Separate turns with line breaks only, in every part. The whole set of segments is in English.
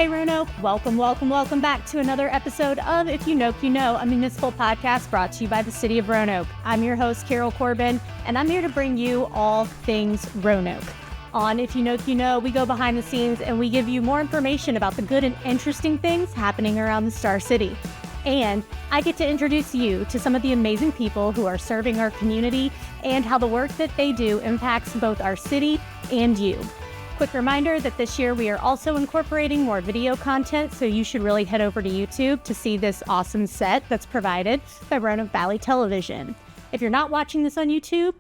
Hey Roanoke, welcome back to another episode of If You Noke, You Know, a municipal podcast brought to you by the City of Roanoke. I'm your host, Carol Corbin, and I'm here to bring you all things Roanoke. On If You Noke, You Know, we go behind the scenes and we give you more information about the good and interesting things happening around the Star City. And I get to introduce you to some of the amazing people who are serving our community and how the work that they do impacts both our city and you. Quick reminder that this year we are also incorporating more video content, so you should really head over to YouTube to see this awesome set that's provided by Roanoke Valley Television. If you're not watching this on YouTube,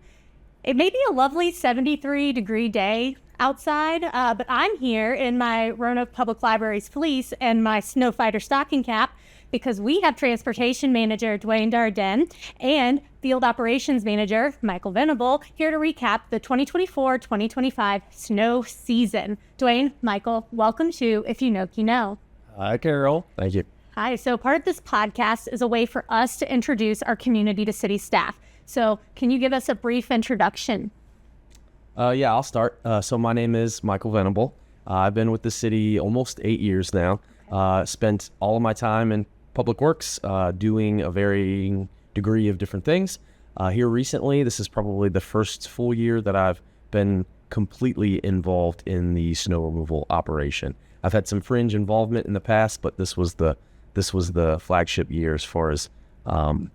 it may be a lovely 73-degree day outside, but I'm here in my Roanoke Public Library's fleece and my Snow Fighter stocking cap because we have Transportation Manager Dwayne and Field Operations Manager Michael Venable here to recap the 2024-2025 snow season. Dwayne, Michael, welcome to If You Noke, You Know.
Hi, Carol. Thank you.
Hi. So part of this podcast is a way for us to introduce our community to city staff. So can you give us a brief introduction?
Yeah, I'll start. So my name is Michael Venable. I've been with the city almost 8 years now. Spent all of my time in public works, doing a varying degree of different things. Here recently, this is probably the first full year that I've been completely involved in the snow removal operation. I've had some fringe involvement in the past, but this was the flagship year as far as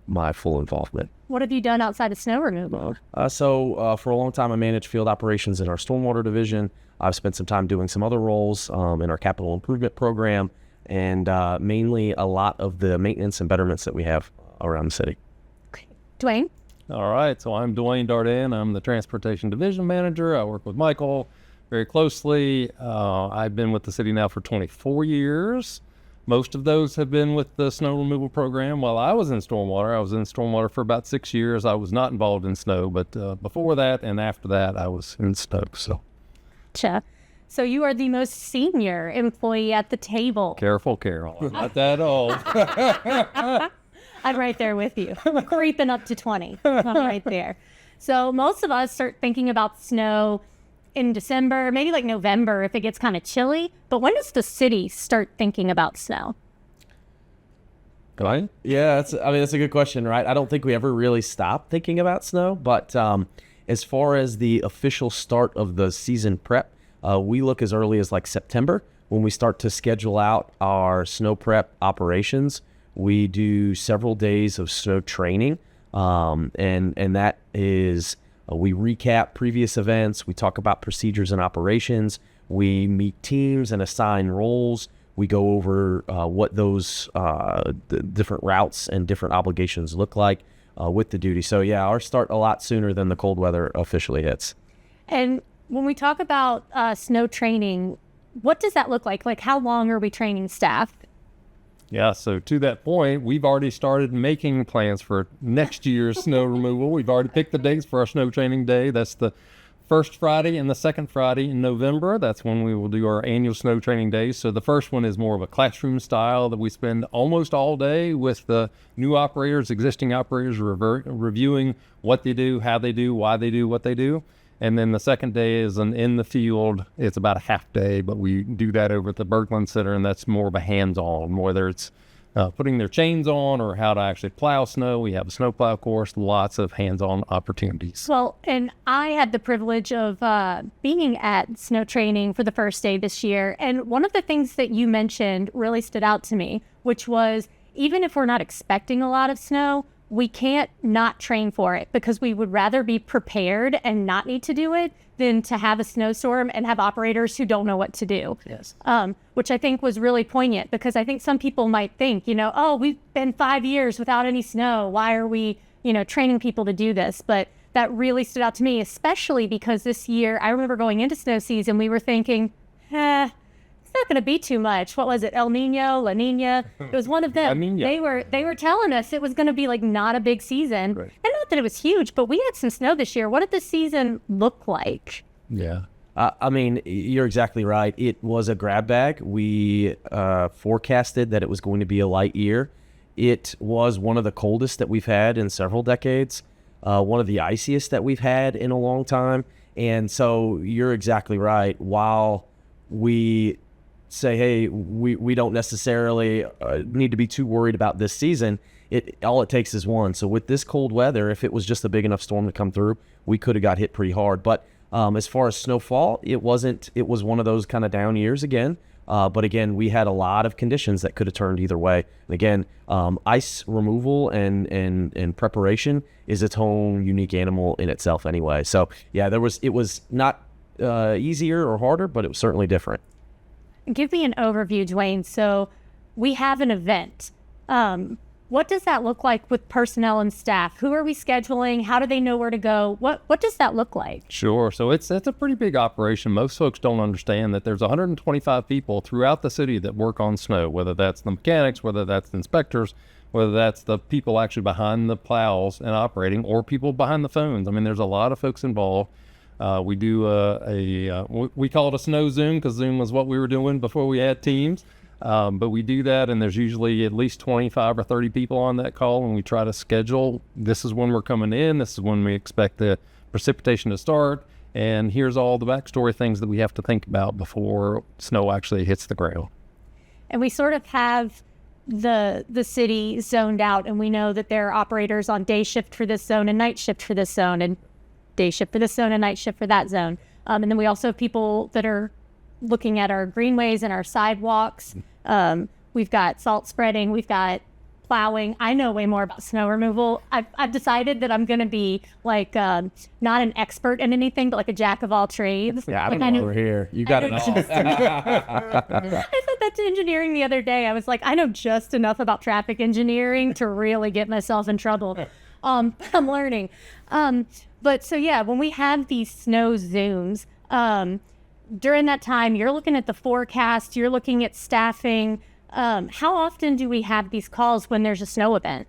my full involvement.
What have you done outside of snow removal?
So for a long time, I managed field operations in our stormwater division. I've spent some time doing some other roles in our capital improvement program, and mainly a lot of the maintenance and betterments that we have around the city.
Okay. Dwayne?
All right, so I'm Dwayne Dardenne. I'm the Transportation Division Manager. I work with Michael very closely. I've been with the city now for 24 years. Most of those have been with the snow removal program. While I was in stormwater for about 6 years. I was not involved in snow, but before that and after that, I was in snow.
Gotcha. So you are the most senior employee at the table.
Careful, Carol. I'm not that old.
I'm right there with you. Creeping up to 20. I'm right there. So most of us start thinking about snow in December, maybe like November if it gets kind of chilly. But when does the city start thinking about snow?
Dwayne?
Yeah, that's a good question, right? I don't think we ever really stopped thinking about snow, but as far as the official start of the season prep, we look as early as like September when we start to schedule out our snow prep operations. We do several days of snow training, and that is we recap previous events. We talk about procedures and operations. We meet teams and assign roles. We go over what those the different routes and different obligations look like with the duty. So yeah, ours start a lot sooner than the cold weather officially hits.
And when we talk about snow training, what does that look like? Like, how long are we training staff?
Yeah, so to that point, we've already started making plans for next year's snow removal. We've already picked the dates for our snow training day. That's the first Friday and the second Friday in November. That's when we will do our annual snow training days. So the first one is more of a classroom style that we spend almost all day with the new operators, existing operators, reviewing what they do, how they do, why they do what they do. And then the second day is in the field. It's about a half day, but we do that over at the Berkland Center, and that's more of a hands-on, whether it's putting their chains on or how to actually plow snow. We have a snow plow course, lots of hands-on opportunities.
Well, and I had the privilege of being at snow training for the first day this year. And one of the things that you mentioned really stood out to me, which was even if we're not expecting a lot of snow, we can't not train for it because we would rather be prepared and not need to do it than to have a snowstorm and have operators who don't know what to do.
Yes.
Which I think was really poignant because I think some people might think, oh, we've been 5 years without any snow. Why are we, training people to do this? But that really stood out to me, especially because this year, I remember going into snow season, we were thinking, it's not going to be too much. What was it? El Nino, La Nina? It was one of them. They were telling us it was going to be like not a big season.
Right.
And not that it was huge, but we had some snow this year. What did the season look like?
Yeah.
You're exactly right. It was a grab bag. We forecasted that it was going to be a light year. It was one of the coldest that we've had in several decades, one of the iciest that we've had in a long time. And so you're exactly right. While we say, hey, we don't necessarily need to be too worried about this season. All it takes is one. So with this cold weather, if it was just a big enough storm to come through, we could have got hit pretty hard. But as far as snowfall, it wasn't. It was one of those kind of down years again. But again, we had a lot of conditions that could have turned either way. And again, ice removal and preparation is its own unique animal in itself anyway. So yeah, it was not easier or harder, but it was certainly different.
Give me an overview, Dwayne. So we have an event. What does that look like with personnel and staff? Who are we scheduling? How do they know where to go? What does that look like?
Sure. So it's a pretty big operation. Most folks don't understand that there's 125 people throughout the city that work on snow, whether that's the mechanics, whether that's the inspectors, whether that's the people actually behind the plows and operating, or people behind the phones. I mean, there's a lot of folks involved. We do we call it a snow Zoom, because Zoom was what we were doing before we had Teams. But we do that, and there's usually at least 25 or 30 people on that call, and we try to schedule, this is when we're coming in, this is when we expect the precipitation to start, and here's all the backstory things that we have to think about before snow actually hits the ground.
And we sort of have the city zoned out, and we know that there are operators on day shift for this zone and night shift for this zone, and day shift for this zone and night shift for that zone. And then we also have people that are looking at our greenways and our sidewalks. We've got salt spreading, we've got plowing. I know way more about snow removal. I've decided that I'm going to be like not an expert in anything, but like a jack of all trades.
Yeah, I don't
like,
know over here. You got it all.
I said that to engineering the other day. I was like, I know just enough about traffic engineering to really get myself in trouble. I'm learning. But so yeah, when we have these snow Zooms, during that time, you're looking at the forecast, you're looking at staffing. How often do we have these calls when there's a snow event?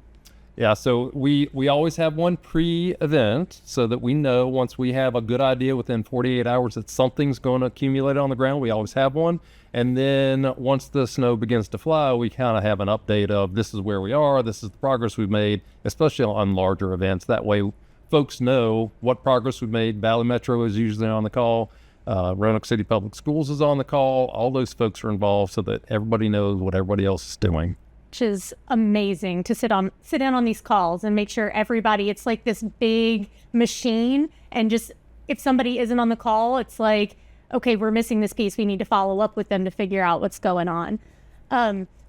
Yeah, so we always have one pre-event so that we know once we have a good idea within 48 hours that something's going to accumulate on the ground. We always have one. And then once the snow begins to fly, we kind of have an update of this is where we are, this is the progress we've made, especially on larger events. That way folks know what progress we've made. Valley Metro is usually on the call. Roanoke City Public Schools is on the call. All those folks are involved so that everybody knows what everybody else is doing.
Which is amazing to sit in on these calls and make sure everybody, it's like this big machine, and just if somebody isn't on the call, it's like, okay, we're missing this piece. We need to follow up with them to figure out what's going on.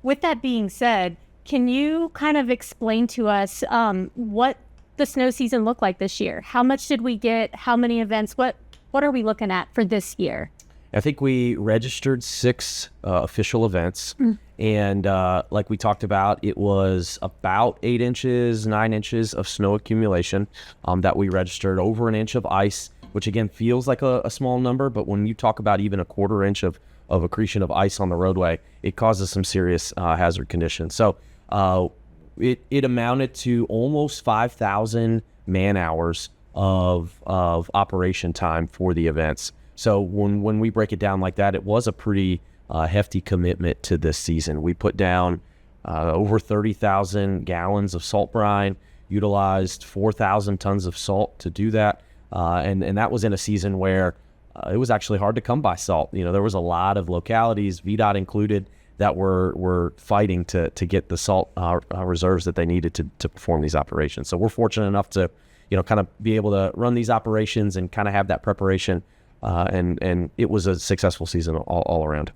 With that being said, can you kind of explain to us what the snow season looked like this year? How much did we get? How many events? What are we looking at for this year?
I think we registered 6 official events, and like we talked about, it was about 8 inches, 9 inches of snow accumulation that we registered, over an inch of ice, which again feels like a small number, but when you talk about even a quarter inch of accretion of ice on the roadway, it causes some serious hazard conditions. So it amounted to almost 5,000 man hours of operation time for the events. So when we break it down like that, it was a pretty hefty commitment to this season. We put down over 30,000 gallons of salt brine, utilized 4,000 tons of salt to do that. And that was in a season where it was actually hard to come by salt. You know, there was a lot of localities, VDOT included, that were fighting to get the salt reserves that they needed to perform these operations. So we're fortunate enough to, you know, kind of be able to run these operations and kind of have that preparation. And it was a successful season all around.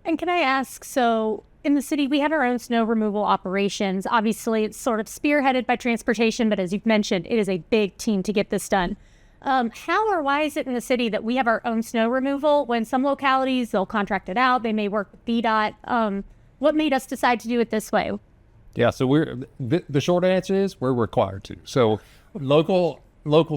And can I ask, so in the city, we have our own snow removal operations. Obviously, it's sort of spearheaded by transportation, but as you've mentioned, it is a big team to get this done. How or why is it in the city that we have our own snow removal when some localities, they'll contract it out, they may work with VDOT? What made us decide to do it this way?
Yeah, so the short answer is we're required to. So local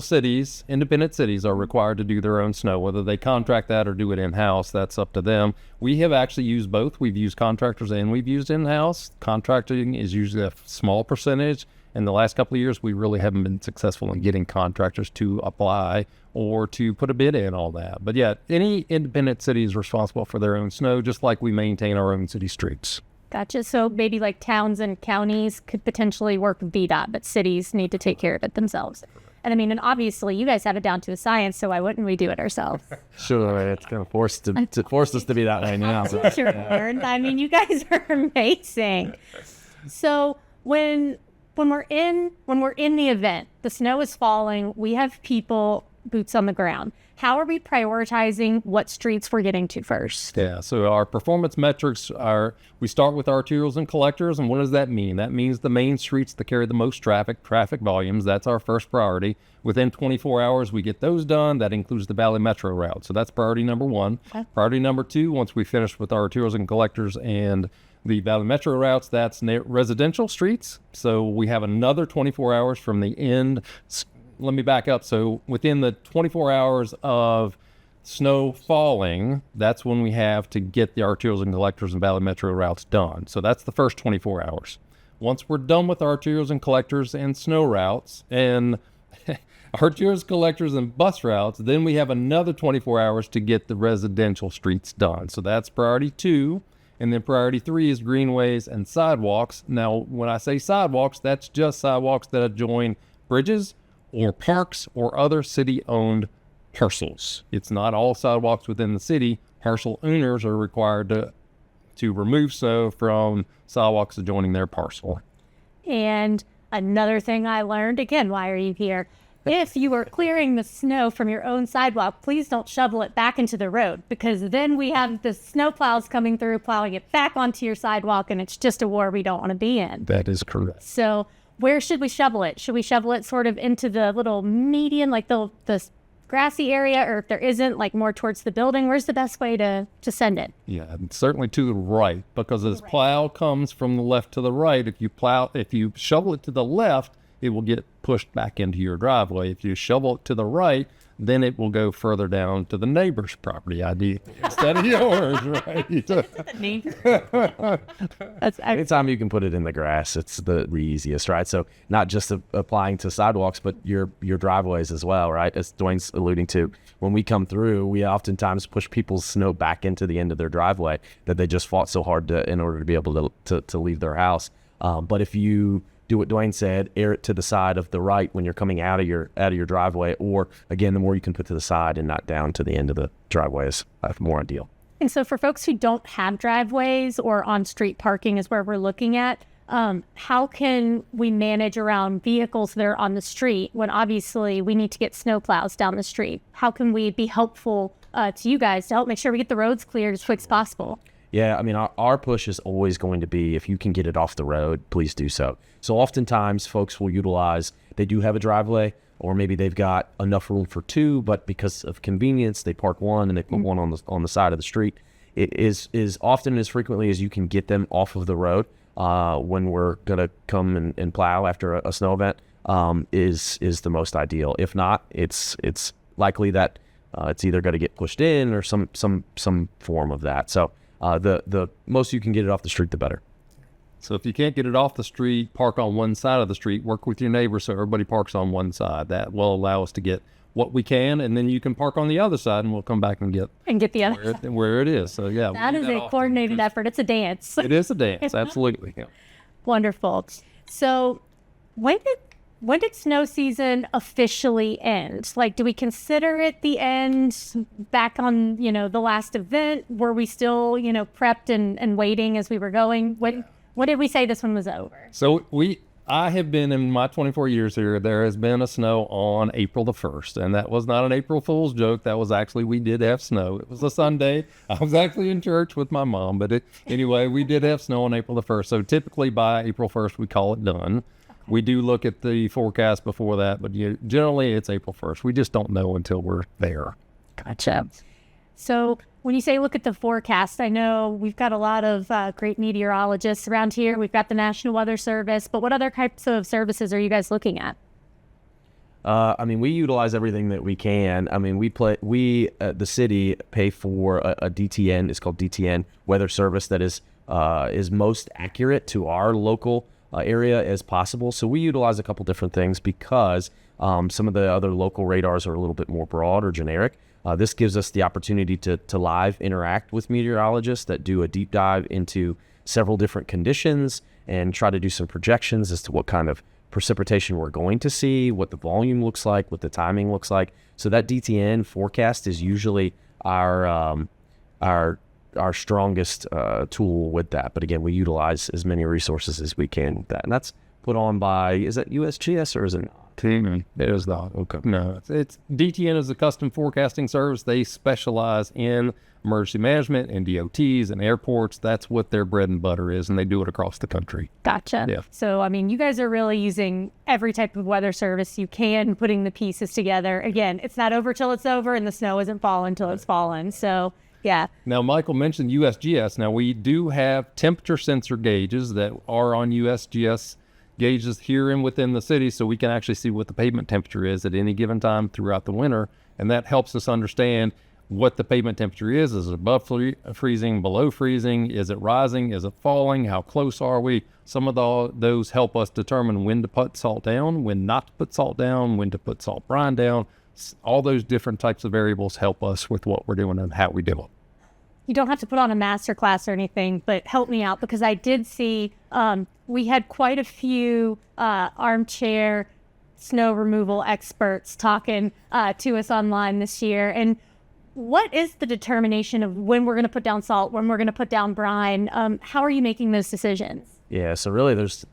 cities, independent cities, are required to do their own snow, whether they contract that or do it in-house. That's up to them. We have actually used both. We've used contractors and we've used in-house. Contracting is usually a small percentage. In the last couple of years, we really haven't been successful in getting contractors to apply or to put a bid in, all that. But yeah, any independent city is responsible for their own snow, just like we maintain our own city streets.
Gotcha. So maybe like towns and counties could potentially work with VDOT, but cities need to take care of it themselves. And I mean, and obviously you guys have it down to a science, so why wouldn't we do it ourselves?
Sure, it's kind of forced us to be that way now. So.
Sure. I mean, you guys are amazing. So when we're in the event, the snow is falling, we have people boots on the ground. How are we prioritizing what streets we're getting to first?
Yeah, so our performance metrics we start with arterials and collectors, and what does that mean? That means the main streets that carry the most traffic volumes. That's our first priority. Within 24 hours, we get those done. That includes the Valley Metro route. So that's priority number one. Okay. Priority number two, once we finish with our arterials and collectors and the Valley Metro routes, that's residential streets. So we have another 24 hours from the end. Let me back up. So within the 24 hours of snow falling, that's when we have to get the arterials and collectors and Valley Metro routes done. So that's the first 24 hours. Once we're done with arterials and collectors and snow routes and arterials, collectors, and bus routes, then we have another 24 hours to get the residential streets done. So that's priority two. And then priority three is greenways and sidewalks. Now, when I say sidewalks, that's just sidewalks that adjoin bridges or parks or other city-owned parcels. It's not all sidewalks within the city. Parcel owners are required to remove snow from sidewalks adjoining their parcel.
And another thing I learned, again, why are you here? If you are clearing the snow from your own sidewalk, please don't shovel it back into the road, because then we have the snow plows coming through, plowing it back onto your sidewalk, and it's just a war we don't want to be in.
That is correct.
So where should we shovel it? Should we shovel it sort of into the little median, like the grassy area, or if there isn't, like more towards the building? Where's the best way to send it?
Yeah, certainly to the right, because as plow comes from the left to the right, if you shovel it to the left, it will get pushed back into your driveway. If you shovel it to the right, then it will go further down to the neighbor's property ID instead of yours, right?
Anytime you can put it in the grass, it's the easiest, right? So not just applying to sidewalks, but your driveways as well, right? As Dwayne's alluding to, when we come through, we oftentimes push people's snow back into the end of their driveway that they just fought so hard in order to be able to leave their house. But if you do what Dwayne said, air it to the side of the right when you're coming out of your driveway, or again, the more you can put to the side and not down to the end of the driveway is more ideal.
And so for folks who don't have driveways or on-street parking is where we're looking at, how can we manage around vehicles that are on the street when obviously we need to get snow plows down the street? How can we be helpful to you guys to help make sure we get the roads cleared as quick as possible?
Yeah, I mean, our push is always going to be, if you can get it off the road, please do so. So oftentimes folks will utilize, they do have a driveway, or maybe they've got enough room for two, but because of convenience, they park one and they put one on the side of the street. It is often as frequently as you can get them off of the road when we're going to come and plow after a snow event is the most ideal. If not, it's likely that it's either going to get pushed in or some form of that. So the most you can get it off the street, the better.
So if you can't get it off the street, park on one side of the street, work with your neighbor so everybody parks on one side. That will allow us to get what we can, and then you can park on the other side and we'll come back and get
the other
where it is. So yeah.
That is a coordinated effort. It's a dance.
It is a dance, absolutely. Yeah.
Wonderful. So when did snow season officially end? Like, do we consider it the end back on, the last event? Were we still, prepped and waiting as we were going? What did we say this one was over?
So I have been, in my 24 years here, there has been a snow on April the 1st, and that was not an April Fool's joke. That was actually, we did have snow. It was a Sunday. I was actually in church with my mom, but anyway, we did have snow on April the 1st. So typically by April 1st, we call it done. We do look at the forecast before that, but generally it's April 1st. We just don't know until we're there.
Gotcha. So when you say look at the forecast, I know we've got a lot of great meteorologists around here. We've got the National Weather Service, but what other types of services are you guys looking at?
We utilize everything that we can. I mean, the city pay for a DTN. It's called DTN Weather Service that is most accurate to our local area as possible. So we utilize a couple different things because some of the other local radars are a little bit more broad or generic. This gives us the opportunity to live interact with meteorologists that do a deep dive into several different conditions and try to do some projections as to what kind of precipitation we're going to see, what the volume looks like, what the timing looks like. So that DTN forecast is usually our strongest tool with that. But again, we utilize as many resources as we can with that. And that's put on by, is that USGS or is it?
It is not.
Okay.
No, it's DTN is a custom forecasting service. They specialize in emergency management and DOTs and airports. That's what their bread and butter is, and they do it across the country.
Gotcha.
Yeah.
So, I mean, you guys are really using every type of weather service you can, putting the pieces together. Again, it's not over till it's over, and the snow isn't falling till it's fallen. So, yeah.
Now, Michael mentioned USGS. Now, we do have temperature sensor gauges that are on USGS gauges here and within the city, so we can actually see what the pavement temperature is at any given time throughout the winter, and that helps us understand what the pavement temperature is. Is it above freezing, below freezing? Is it rising? Is it falling? How close are we? Some of those help us determine when to put salt down, when not to put salt down, when to put salt brine down. All those different types of variables help us with what we're doing and how we do it.
You don't have to put on a master class or anything, but help me out, because I did see we had quite a few armchair snow removal experts talking to us online this year. And what is the determination of when we're going to put down salt, when we're going to put down brine? How are you making those decisions?
Yeah, so really there's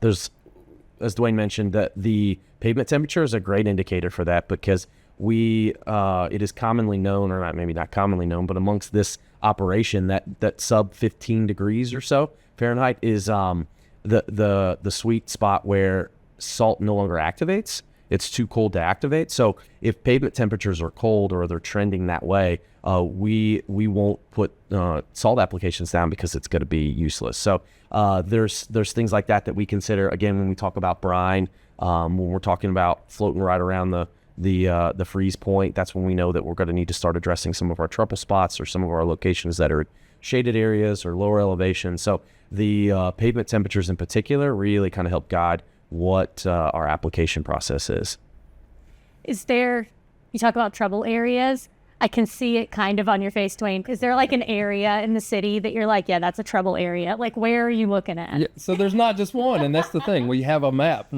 as Dwayne mentioned, that the pavement temperature is a great indicator for that, because it is commonly known, or not, maybe not commonly known, but amongst this operation that sub 15 degrees or so Fahrenheit is the sweet spot where salt no longer activates. It's too cold to activate. So if pavement temperatures are cold or they're trending that way, we won't put salt applications down, because it's going to be useless. So there's things like that we consider, again, when we talk about brine, when we're talking about floating right around the freeze point. That's when we know that we're going to need to start addressing some of our trouble spots or some of our locations that are shaded areas or lower elevation. So the pavement temperatures in particular really kind of help guide what our application process is.
You talk about trouble areas, I can see it kind of on your face, Dwayne. Is there like an area in the city that you're like, yeah, that's a trouble area? Like, where are you looking at?
Yeah, so there's not just one, and that's the thing. We have a map,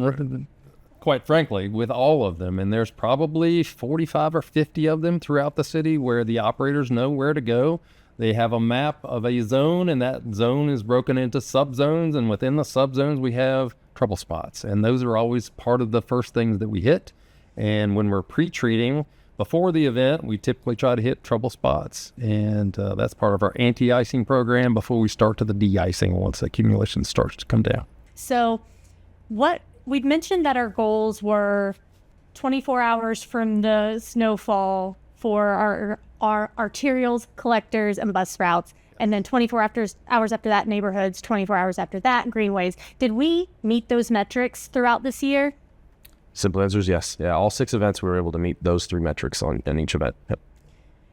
quite frankly, with all of them, and there's probably 45 or 50 of them throughout the city where the operators know where to go. They have a map of a zone, and that zone is broken into subzones, and within the subzones we have trouble spots, and those are always part of the first things that we hit. And when we're pre-treating before the event, we typically try to hit trouble spots, and that's part of our anti-icing program before we start to the de-icing once the accumulation starts to come down.
So we'd mentioned that our goals were 24 hours from the snowfall for our arterials, collectors, and bus routes, and then 24 hours after that, neighborhoods, 24 hours after that, greenways. Did we meet those metrics throughout this year?
Simple answer is yes. Yeah, all 6 events we were able to meet those 3 metrics in each event. Yep.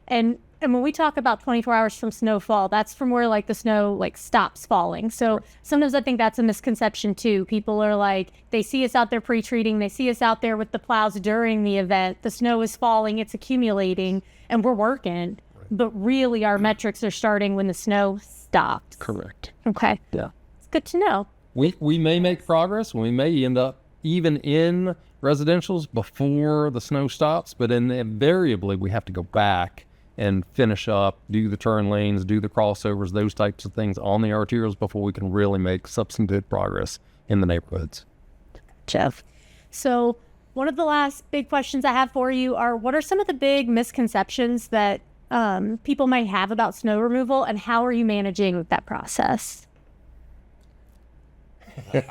And when we talk about 24 hours from snowfall, that's from where like the snow like stops falling. So sometimes I think that's a misconception too. People are like, they see us out there pre-treating, they see us out there with the plows during the event, the snow is falling, it's accumulating, and we're working. But really our metrics are starting when the snow stops.
Correct.
Okay.
Yeah.
It's good to know.
We may make progress. We may end up even in residentials before the snow stops, but invariably we have to go back and finish up, do the turn lanes, do the crossovers, those types of things on the arterials before we can really make substantive progress in the neighborhoods.
Jeff. So one of the last big questions I have for you are, what are some of the big misconceptions that people might have about snow removal, and how are you managing that process?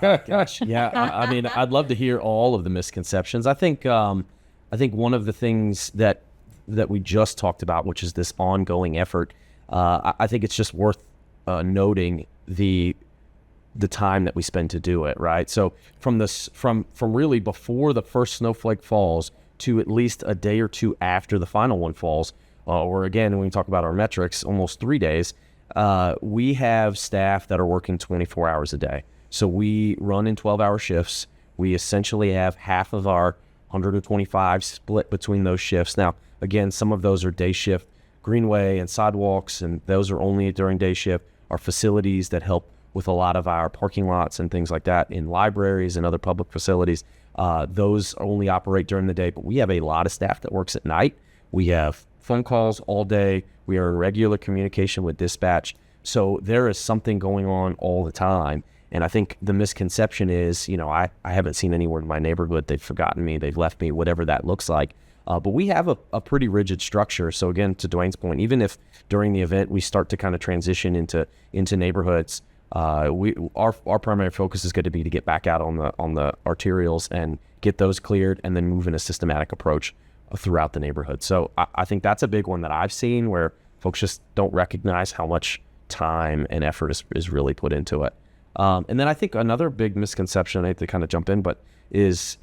Gosh, yeah. I mean, I'd love to hear all of the misconceptions. I think one of the things that we just talked about, which is this ongoing effort, I think it's just worth noting the time that we spend to do it, right? So from really before the first snowflake falls to at least a day or two after the final one falls, or again, when we talk about our metrics, almost 3 days, we have staff that are working 24 hours a day. So we run in 12-hour shifts. We essentially have half of our 125 split between those shifts. Now, again, some of those are day shift greenway and sidewalks, and those are only during day shift. Our facilities that help with a lot of our parking lots and things like that in libraries and other public facilities, Those only operate during the day, but we have a lot of staff that works at night. We have phone calls all day. We are in regular communication with dispatch. So there is something going on all the time. And I think the misconception is, I haven't seen anyone in my neighborhood. They've forgotten me. They've left me, whatever that looks like. But we have a pretty rigid structure. So again, to Dwayne's point, even if during the event we start to kind of transition into neighborhoods, our primary focus is going to be to get back out on the arterials and get those cleared, and then move in a systematic approach throughout the neighborhood. So I think that's a big one that I've seen, where folks just don't recognize how much time and effort is really put into it. And then I think another big misconception, I hate to kind of jump in, but is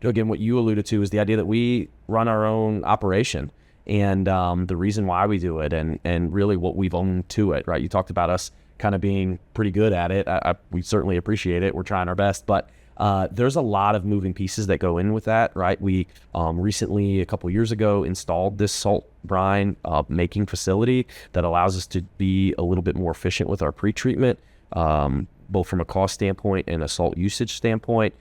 again, what you alluded to is the idea that we run our own operation, and the reason why we do it, and really what we've owned to it, right? You talked about us kind of being pretty good at it. We certainly appreciate it. We're trying our best, but there's a lot of moving pieces that go in with that, right? We recently, a couple years ago, installed this salt brine making facility that allows us to be a little bit more efficient with our pretreatment, both from a cost standpoint and a salt usage standpoint.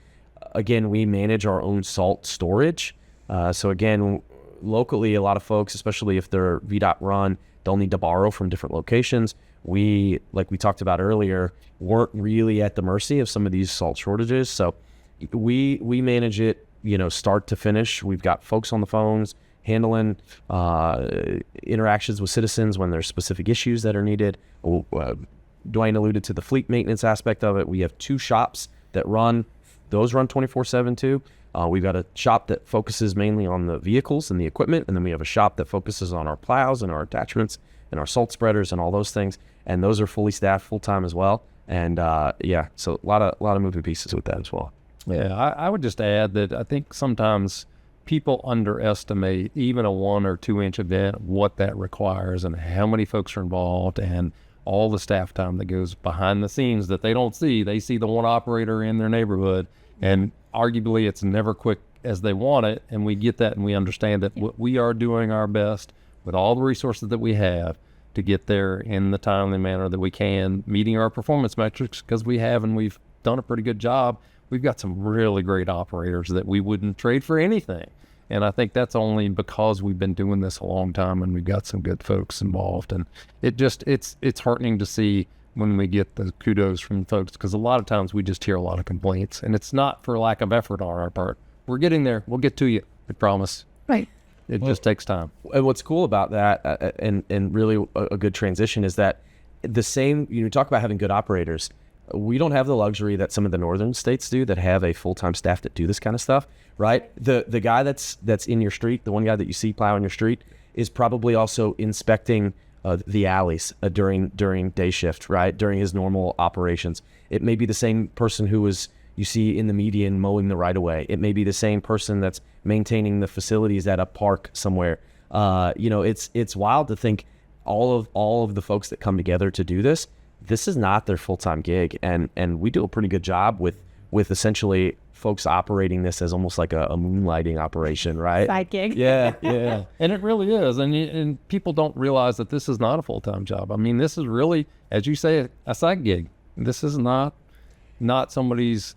Again, we manage our own salt storage. So again, locally, a lot of folks, especially if they're VDOT run, they'll need to borrow from different locations. We, like we talked about earlier, weren't really at the mercy of some of these salt shortages. So we manage it, start to finish. We've got folks on the phones handling interactions with citizens when there's specific issues that are needed. Dwayne alluded to the fleet maintenance aspect of it. We have 2 shops that run 24/7 too. We've got a shop that focuses mainly on the vehicles and the equipment, and then we have a shop that focuses on our plows and our attachments and our salt spreaders and all those things. And those are fully staffed full-time as well. And so a lot of moving pieces with that as well.
Yeah, I would just add that I think sometimes people underestimate even a 1 or 2 inch event, what that requires and how many folks are involved, and all the staff time that goes behind the scenes that they don't see. They see the one operator in their neighborhood, and arguably it's never quick as they want it. And we get that, and we understand that we are doing our best with all the resources that we have to get there in the timely manner that we can, meeting our performance metrics, because we have, and we've done a pretty good job. We've got some really great operators that we wouldn't trade for anything. And I think that's only because we've been doing this a long time, and we've got some good folks involved. And it's heartening to see when we get the kudos from folks, because a lot of times we just hear a lot of complaints, and it's not for lack of effort on our part. We're getting there. We'll get to you. I promise.
Right.
It just takes time.
And what's cool about that, and really a good transition, is that the same, you talk about having good operators. We don't have the luxury that some of the northern states do, that have a full-time staff that do this kind of stuff, right? The guy that's in your street, the one guy that you see plowing your street, is probably also inspecting the alleys during day shift, right? During his normal operations. It may be the same person who you see in the median mowing the right of way. It may be the same person that's maintaining the facilities at a park somewhere. It's wild to think all of the folks that come together to do this. This is not their full-time gig, and we do a pretty good job with essentially folks operating this as almost like a moonlighting operation, right?
Side gig.
Yeah. And it really is. And people don't realize that this is not a full-time job. I mean, this is really, as you say, a side gig. This is not somebody's,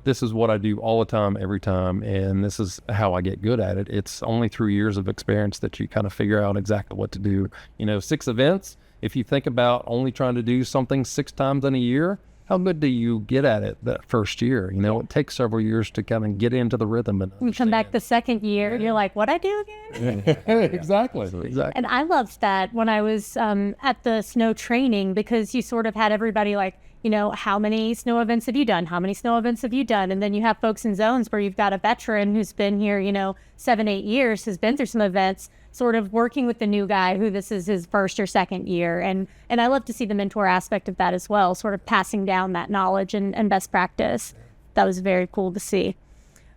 this is what I do all the time, every time, and this is how I get good at it. It's only through years of experience that you kind of figure out exactly what to do. 6 events, if you think about only trying to do something 6 times in a year, how good do you get at it that first year? It takes several years to kind of get into the rhythm. And
you come back the second year, you're like, what'd I do again?
Exactly.
And I loved that when I was at the snow training, because you sort of had everybody like, how many snow events have you done? How many snow events have you done? And then you have folks in zones where you've got a veteran who's been here, 7-8 years, has been through some events, sort of working with the new guy who this is his first or second year. And I love to see the mentor aspect of that as well, sort of passing down that knowledge and best practice. That was very cool to see.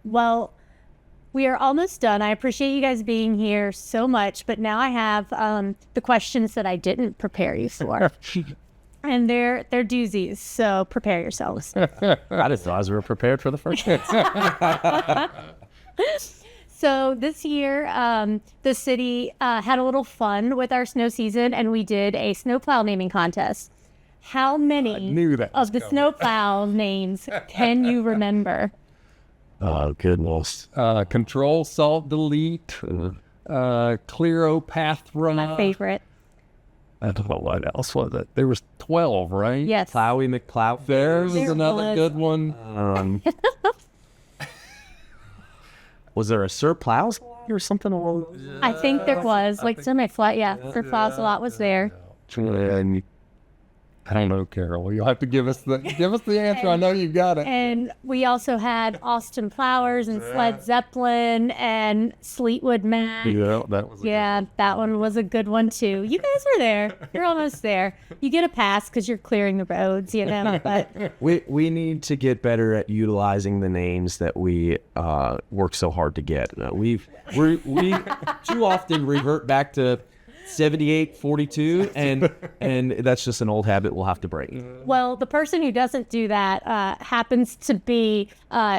Well, we are almost done. I appreciate you guys being here so much, but now I have the questions that I didn't prepare you for. And they're doozies, so prepare yourselves.
I just thought we were prepared for the first one.
So this year, the city had a little fun with our snow season, and we did a snowplow naming contest. How many
knew that was
of the
coming.
snowplow names can you remember?
Oh, goodness.
Control, Salt, Delete, Cleopatra.
My favorite.
I don't know what else was it. There was 12, right?
Yes.
Plowy McPlow.
There's
There
another
was.
good one.
Was there a Sir Plows or something along?
I think there was. Like, semi-flat, yeah. Sir Plows a lot was there.
And I don't know, Carol. You'll have to give us the answer. I know you got it.
And we also had Austin Flowers and Led Zeppelin and Fleetwood Mac.
Yeah, that was.
Yeah, that one was a good one too. You guys were there. You're almost there. You get a pass because you're clearing the roads, you know. But
We need to get better at utilizing the names that we work so hard to get. We too often revert back to 78, 42, and that's just an old habit we'll have to break.
well, the person who doesn't do that happens to be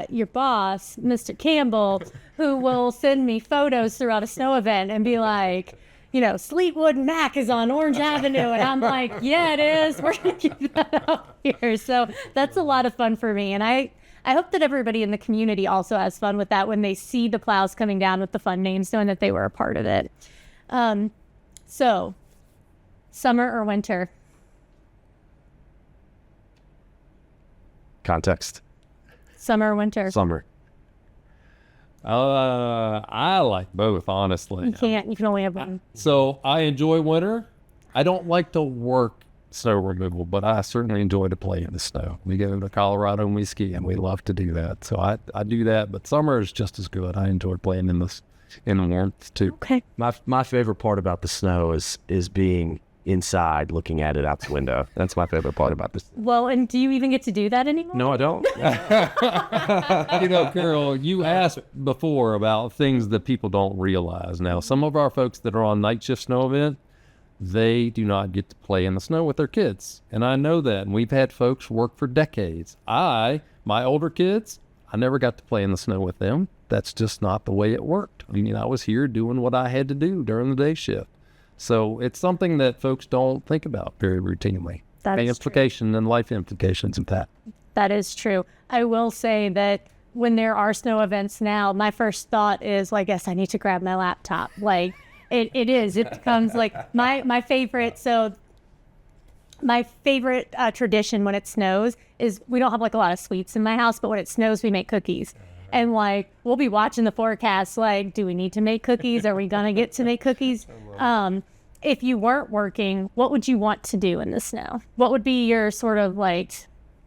your boss, Mr. Campbell, who will send me photos throughout a snow event and be like, you know, Fleetwood Mac is on Orange Avenue. And I'm like, yeah, it is. We're going to keep that up here. So that's a lot of fun for me. And I hope that everybody in the community also has fun with that when they see the plows coming down with the fun names, knowing that they were a part of it. So, summer or winter?
Context.
Summer or winter?
Summer.
I like both, honestly.
You can't. You can only have one.
So I enjoy winter. I don't like to work snow removal, but I certainly enjoy to play in the snow. We go to Colorado and we ski, and we love to do that. So I do that, but summer is just as good. I enjoy playing in the warmth too.
Okay.
My favorite part about the snow is being inside looking at it out the window. That's my favorite part about this.
Well, and do you even get to do that anymore?
No, I don't.
You know, Carol, you asked before about things that people don't realize. Now, some of our folks that are on night shift snow event, they do not get to play in the snow with their kids. And I know that. And we've had folks work for decades. My older kids, I never got to play in the snow with them. That's just not the way it worked. I mean, I was here doing what I had to do during the day shift. So it's something that folks don't think about very routinely.
That
The
is true.
implication and life implications of that.
That is true. I will say that when there are snow events now, my first thought is, well, I guess I need to grab my laptop. Like, it becomes like my favorite. So my favorite tradition when it snows is we don't have like a lot of sweets in my house, but when it snows, we make cookies. And like, we'll be watching the forecast, like, do we need to make cookies? Are we going to get to make cookies? If you weren't working, what would you want to do in the snow? What would be your sort of like,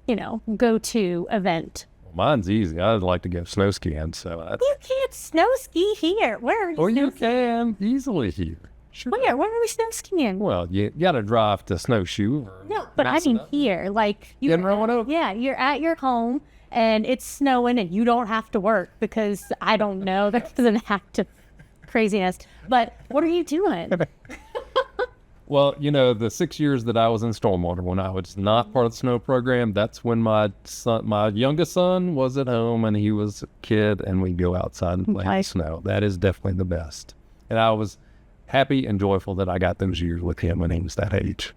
you know, go-to event?
Mine's easy. I'd like to go snow skiing. So that's,
You can't snow ski here. Where are you?
or
snow
you can easily here. Sure.
Where are we snow skiing?
Well, you got to drive to snowshoe. Or
No, but I mean here. Like, you,
In Roanoke?
yeah, you're at your home and it's snowing and you don't have to work because, I don't know, there's an act of craziness. But what are you doing?
Well, you know, the 6 years that I was in stormwater, when I was not part of the snow program, that's when my youngest son was at home and he was a kid, and we'd go outside and play in the
Nice.
snow. That is definitely the best. And I was happy and joyful that I got those years with him when he was that age.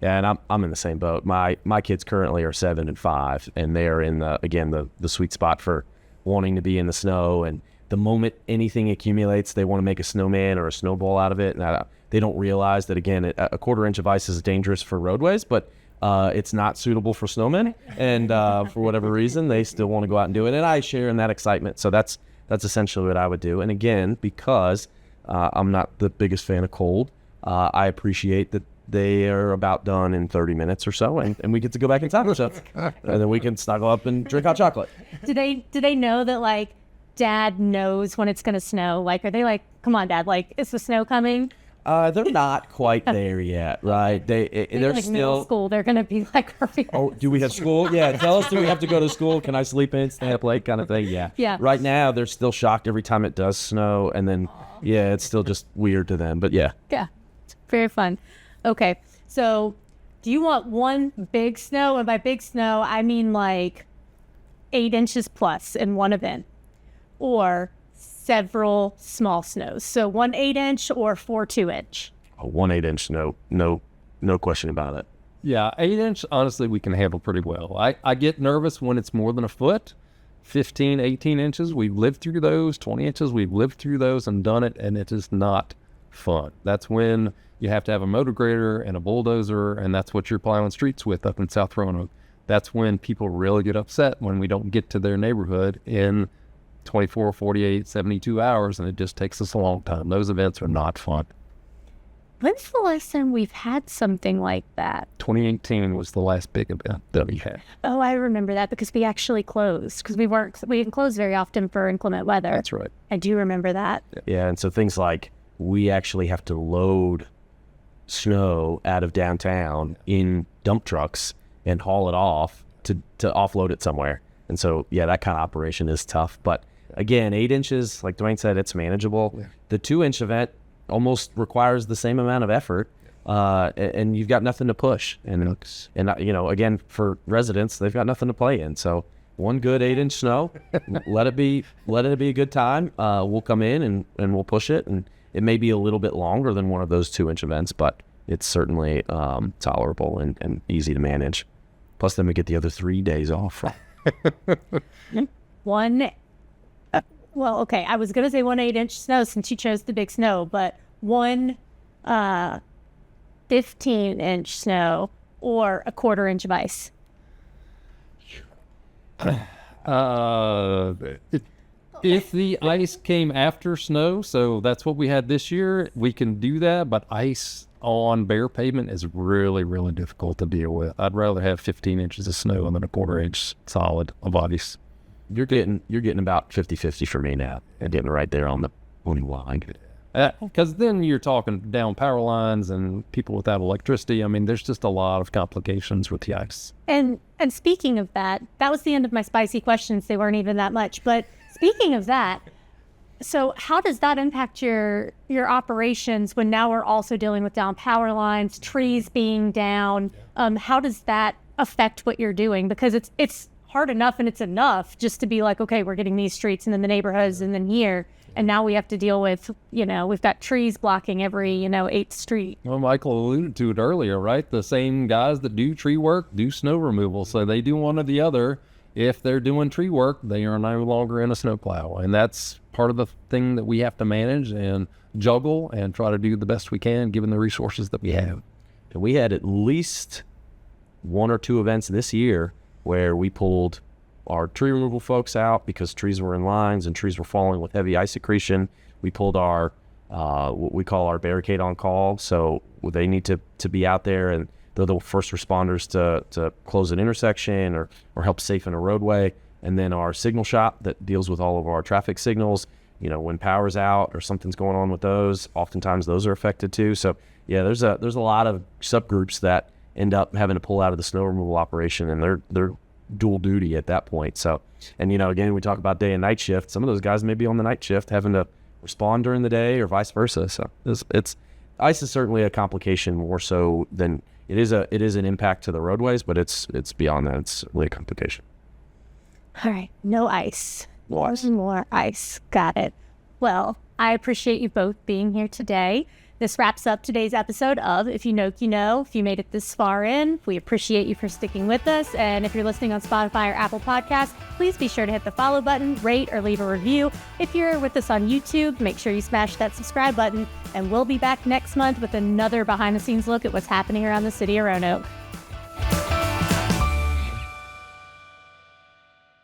Yeah, and I'm in the same boat. My kids currently are 7 and 5, and they are in the sweet spot for wanting to be in the snow. And the moment anything accumulates, they want to make a snowman or a snowball out of it. And they don't realize that, again, a quarter inch of ice is dangerous for roadways, but it's not suitable for snowmen. And for whatever reason, they still want to go out and do it. And I share in that excitement. So that's essentially what I would do. And again, because I'm not the biggest fan of cold, I appreciate that they are about done in 30 minutes or so, and we get to go back inside ourselves. And then we can snuggle up and drink hot chocolate.
Do they know that, like, Dad knows when it's going to snow? Like, are they like, come on, Dad, like, is the snow coming?
They're not quite there yet, right?
Maybe
They're
like middle
still.
school, they're going to be like, hurry.
Oh, do we have school? Yeah, tell us, do we have to go to school? Can I sleep in, stay up late, kind of thing? Yeah.
Yeah.
Right now, they're still shocked every time it does snow, and then, yeah, it's still just weird to them. But yeah.
Yeah, it's very fun. Okay, so do you want one big snow? And by big snow, I mean like 8 inches plus in one event, or several small snows. So 1 8-inch or 4 2-inch.
A 1 8-inch, no question about it.
Yeah, 8-inch, honestly, we can handle pretty well. I get nervous when it's more than a foot. 15, 18 inches, we've lived through those. 20 inches, we've lived through those and done it, and it is not fun. That's when you have to have a motor grader and a bulldozer, and that's what you're plowing streets with up in South Roanoke. That's when people really get upset, when we don't get to their neighborhood in 24, 48, 72 hours, and it just takes us a long time. Those events are not fun.
When's the last time we've had something like that?
2018 was the last big event that we had.
Oh, I remember that because we actually closed, because we didn't close very often for inclement weather.
That's right.
I do remember that.
Yeah, and so things like we actually have to load snow out of downtown in dump trucks and haul it off to offload it somewhere. And so, yeah, that kind of operation is tough. But again, 8 inches, like Dwayne said, it's manageable. Yeah. The 2-inch event almost requires the same amount of effort, and you've got nothing to push. And you know, again, for residents, they've got nothing to play in. So one good 8-inch snow, let it be a good time. We'll come in and we'll push it, and it may be a little bit longer than one of those 2-inch events, but it's certainly tolerable and easy to manage. Plus, then we get the other 3 days off.
Well, okay, I was going to say 1 8-inch snow since you chose the big snow, but one 15-inch snow or a 1/4 inch of ice.
If the ice came after snow, so that's what we had this year, we can do that, but ice on bare pavement is really, really difficult to deal with. I'd rather have 15 inches of snow than a 1/4 inch solid of ice.
You're getting about 50-50 for me now, and getting right there on the line.
Because then you're talking down power lines and people without electricity. I mean, there's just a lot of complications with the ice.
And speaking of that was the end of my spicy questions. They weren't even that much. But speaking of that, so how does that impact your operations when now we're also dealing with down power lines, trees being down? How does that affect what you're doing? Because it's hard enough, and it's enough just to be like, okay, we're getting these streets and then the neighborhoods and then here, and now we have to deal with, we've got trees blocking every 8th street.
Well, Michael alluded to it earlier, right? The same guys that do tree work do snow removal, so they do one or the other. If they're doing tree work, they are no longer in a snowplow, and that's part of the thing that we have to manage and juggle and try to do the best we can given the resources that we have.
And we had at least 1 or 2 events this year where we pulled our tree removal folks out because trees were in lines and trees were falling with heavy ice accretion. We pulled our what we call our barricade on call, so they need to be out there, and they're the first responders to close an intersection or help safen a roadway. And then our signal shop that deals with all of our traffic signals. When power's out or something's going on with those, oftentimes those are affected too. So yeah, there's a lot of subgroups that end up having to pull out of the snow removal operation, and they're dual duty at that point. So, and again, we talk about day and night shift. Some of those guys may be on the night shift having to respond during the day or vice versa. So it's ice is certainly a complication more so than it is an impact to the roadways, but it's beyond that. It's really a complication.
All right, no ice. More ice. Got it. Well, I appreciate you both being here today. This wraps up today's episode of If You Noke, You Know. If you made it this far in, we appreciate you for sticking with us. And if you're listening on Spotify or Apple Podcasts, please be sure to hit the follow button, rate, or leave a review. If you're with us on YouTube, make sure you smash that subscribe button. And we'll be back next month with another behind-the-scenes look at what's happening around the city of Roanoke.